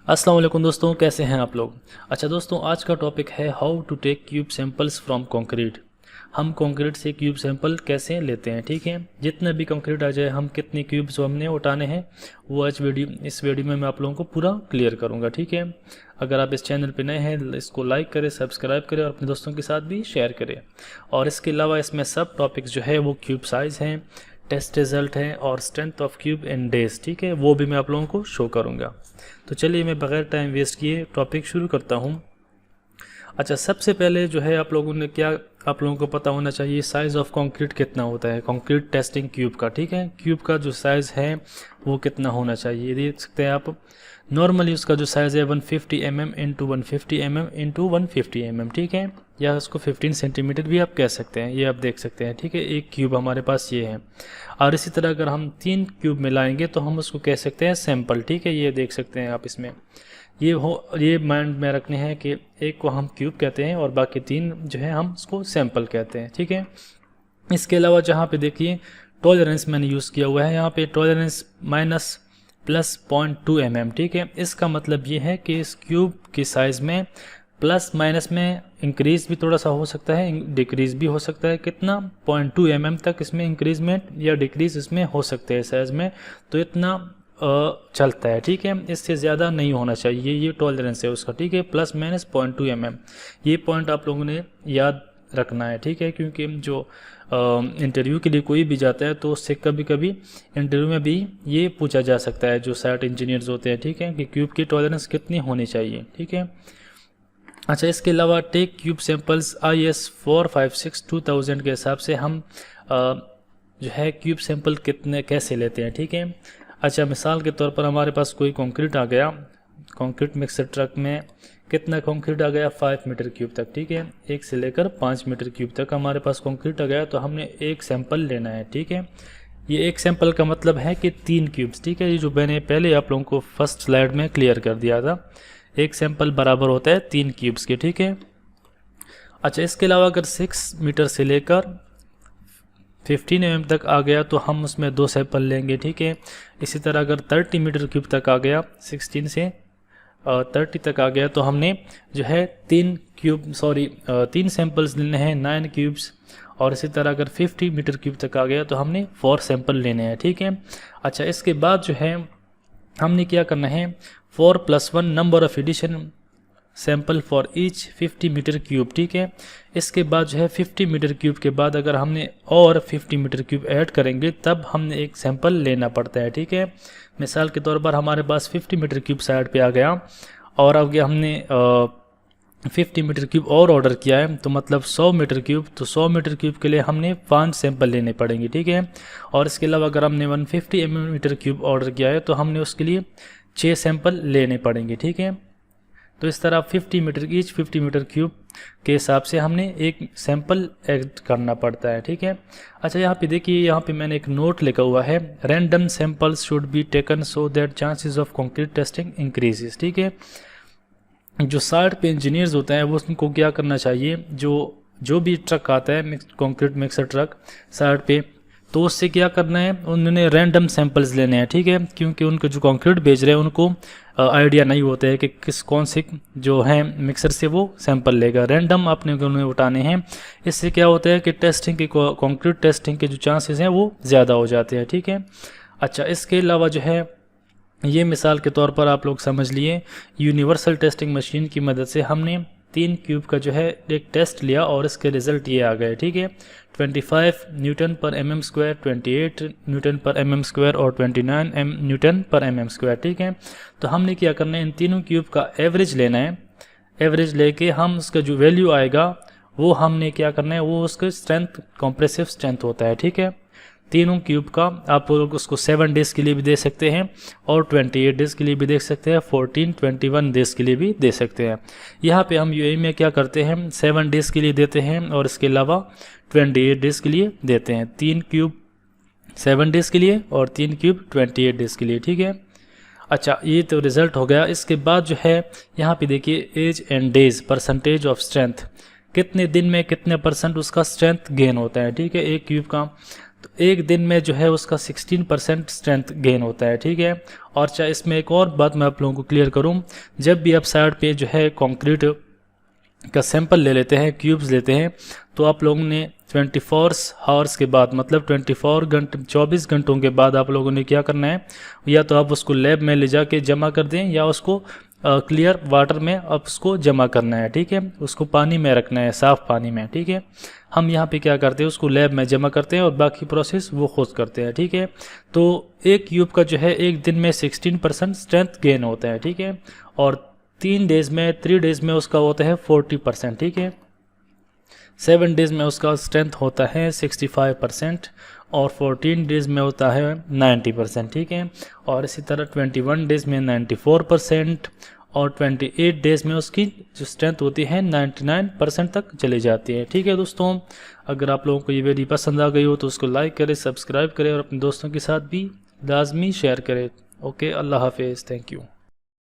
अस्सलाम वालेकुम दोस्तों, कैसे हैं आप लोग। अच्छा दोस्तों, आज का टॉपिक है how to take cube samples from concrete. हम कंक्रीट से क्यूब सैंपल कैसे लेते हैं, ठीक है। जितने भी कंक्रीट आ जाए, हम कितने क्यूब्स हमने उठाने हैं, वो आज इस वीडियो में मैं आप लोगों को पूरा क्लियर करूँगा, ठीक है। अगर आप इस चैनल पे नए हैं, इसको लाइक करें, सब्सक्राइब करें और अपने दोस्तों के साथ भी शेयर करें। और इसके अलावा इसमें सब टॉपिक्स जो है वो क्यूब साइज़ हैं, टेस्ट रिजल्ट है और strength of cube in days, ठीक है, वो भी मैं आप लोगों को शो करूँगा। तो चलिए मैं बगैर टाइम वेस्ट किए टॉपिक शुरू करता हूँ। अच्छा, सबसे पहले जो है आप लोगों को पता होना चाहिए साइज़ ऑफ कंक्रीट कितना होता है, कंक्रीट टेस्टिंग क्यूब का, ठीक है। क्यूब का जो साइज़ है वो कितना होना चाहिए, देख सकते हैं आप। नॉर्मली उसका जो साइज़ है 150 mm into 150 mm into 150 mm, ठीक है, या उसको 15 सेंटीमीटर भी आप कह सकते हैं, ये आप देख सकते हैं, ठीक है। एक क्यूब हमारे पास ये है। और इसी तरह अगर हम 3 क्यूब मिलाएंगे तो हम उसको कह सकते हैं सैंपल, ठीक है। ये देख सकते हैं आप, इसमें ये माइंड में रखने हैं कि एक को हम क्यूब कहते हैं और बाकी 3 जो है हम उसको सैंपल कहते हैं, ठीक है। इसके अलावा जहाँ पे देखिए टॉलरेंस मैंने यूज़ किया हुआ है, यहाँ पे टॉलरेंस -+0.2 mm, ठीक है। इसका मतलब ये है कि इस क्यूब की साइज़ में प्लस माइनस में इंक्रीज़ भी थोड़ा सा हो सकता है, डिक्रीज़ भी हो सकता है। कितना 0.2 mm तक इसमें इंक्रीजमेंट या डिक्रीज़ इसमें हो सकते हैं साइज़ में, तो इतना चलता है, ठीक है। इससे ज़्यादा नहीं होना चाहिए, ये टॉलरेंस है उसका, ठीक है, ±0.2 mm। ये पॉइंट आप लोगों ने याद रखना है, ठीक है, क्योंकि जो इंटरव्यू के लिए कोई भी जाता है तो उससे कभी कभी इंटरव्यू में भी ये पूछा जा सकता है, जो साइट इंजीनियर्स होते हैं, ठीक है, कि क्यूब की टॉलरेंस कितनी होनी चाहिए, ठीक है। अच्छा, इसके अलावा टेक क्यूब सैंपल्स IS 456-2000 के हिसाब से हम जो है क्यूब सैंपल कैसे लेते हैं, ठीक है। अच्छा, मिसाल के तौर पर हमारे पास कोई कंक्रीट आ गया, कंक्रीट मिक्सर ट्रक में कितना कंक्रीट आ गया 5 मीटर क्यूब तक, ठीक है, 1 से लेकर 5 मीटर क्यूब तक हमारे पास कंक्रीट आ गया, तो हमने एक सैंपल लेना है, ठीक है। ये एक सैंपल का मतलब है कि 3 क्यूब्स, ठीक है, ये जो मैंने पहले आप लोगों को फर्स्ट स्लाइड में क्लियर कर दिया था। एक सैंपल बराबर होता है 3 क्यूब्स के, ठीक है। अच्छा, इसके अलावा अगर 6 मीटर से लेकर 15 mm तक आ गया तो हम उसमें 2 सैंपल लेंगे, ठीक है। इसी तरह अगर 30 मीटर क्यूब तक आ गया, 16 से 30 तक आ गया, तो हमने जो है 3 सैंपल्स लेने हैं, 9 क्यूब्स। और इसी तरह अगर 50 मीटर क्यूब तक आ गया तो हमने 4 सैंपल लेने हैं, ठीक है। अच्छा, इसके बाद जो है हमने क्या करना है, 4+1 number of addition sample for each 50 metre cube, ठीक है। इसके बाद जो है 50 मीटर क्यूब के बाद अगर हमने और 50 मीटर क्यूब ऐड करेंगे तब हमने एक सैंपल लेना पड़ता है, ठीक है। मिसाल के तौर पर हमारे पास 50 मीटर क्यूब साइड पे आ गया और अब हमने 50 मीटर क्यूब और ऑर्डर किया है, तो मतलब 100 मीटर क्यूब, तो 100 मीटर क्यूब के लिए हमने 5 सैंपल लेने पड़ेंगे, ठीक है। और इसके अलावा अगर हमने 150 मीटर क्यूब ऑर्डर किया है तो हमने उसके लिए 6 सैंपल लेने पड़ेंगे, ठीक है। तो इस तरह 50 मीटर क्यूब के हिसाब से हमने एक सैंपल ऐड करना पड़ता है, ठीक है। अच्छा, यहाँ पे देखिए, यहाँ पे मैंने एक नोट लिखा हुआ है, random samples should be taken so that chances of concrete testing increases, ठीक है। जो साइट पे इंजीनियर्स होते हैं वो उनको क्या करना चाहिए, जो भी ट्रक आता है कंक्रीट मिक्सर ट्रक साइट पे, तो उससे क्या करना है, उन्होंने रैंडम सैंपल्स लेने हैं, ठीक है, क्योंकि उनको जो कंक्रीट बेच रहे हैं उनको आइडिया नहीं होता है कि कौन से जो है मिक्सर से वो सैंपल लेगा। रैंडम अपने उन्हें उठाने हैं। इससे क्या होता है कि कंक्रीट टेस्टिंग के जो चांसेस हैं वो ज़्यादा हो जाते हैं, ठीक है। अच्छा, इसके अलावा जो है ये मिसाल के तौर पर आप लोग समझ लिए, यूनिवर्सल टेस्टिंग मशीन की मदद से हमने 3 क्यूब का जो है एक टेस्ट लिया और इसके रिज़ल्ट ये आ गए, ठीक है। 25 न्यूटन पर mm², 28 न्यूटन पर mm² और 29 न्यूटन पर mm², ठीक है। तो हमने क्या करना है, इन तीनों क्यूब का एवरेज लेना है। एवरेज लेके हम उसका जो वैल्यू आएगा वो हमने क्या करना है, वो उसका स्ट्रेंथ, कॉम्प्रेसिव स्ट्रेंथ होता है, ठीक है। तीनों क्यूब का आप लोग उसको 7 डेज़ के लिए भी दे सकते हैं और 28 डेज़ के लिए भी दे सकते हैं, 21 डेज़ के लिए भी दे सकते हैं। यहाँ पे हम यूएई में क्या करते हैं, 7 डेज़ के लिए देते हैं और इसके अलावा 28 डेज़ के लिए देते हैं। 3 क्यूब 7 डेज़ के लिए और 3 क्यूब 28 डेज़ के लिए, ठीक है। अच्छा, ये तो रिज़ल्ट हो गया। इसके बाद जो है यहाँ पे देखिए age and days, percentage of strength, कितने दिन में कितने % उसका स्ट्रेंथ गेन होता है, ठीक है, एक क्यूब का। तो एक दिन में जो है उसका 16% स्ट्रेंथ गेन होता है, ठीक है। और चाहे इसमें एक और बात मैं आप लोगों को क्लियर करूं, जब भी आप साइड पे जो है कंक्रीट का सैंपल ले लेते हैं, क्यूब्स लेते हैं, तो आप लोगों ने 24 आवर्स के बाद, मतलब 24 घंटों के बाद आप लोगों ने क्या करना है, या तो आप उसको लैब में ले जाके जमा कर दें या उसको क्लियर वाटर में आप उसको जमा करना है, ठीक है। उसको पानी में रखना है, साफ़ पानी में, ठीक है। हम यहाँ पे क्या करते हैं, उसको लैब में जमा करते हैं और बाकी प्रोसेस वो खुद करते हैं, ठीक है। तो एक क्यूब का जो है एक दिन में 16% स्ट्रेंथ गेन होता है, ठीक है। और 3 डेज में उसका होता है 40%, ठीक है। 7 डेज में उसका स्ट्रेंथ होता है 65% और 14 डेज में होता है 90%, ठीक है। और इसी तरह 21 डेज में 94% और 28 डेज में उसकी जो स्ट्रेंथ होती है 99% तक चली जाती है, ठीक है दोस्तों। अगर आप लोगों को ये वीडियो पसंद आ गई हो तो उसको लाइक करें, सब्सक्राइब करें और अपने दोस्तों के साथ भी लाजमी शेयर करें। ओके, अल्लाह हाफिज़, थैंक यू।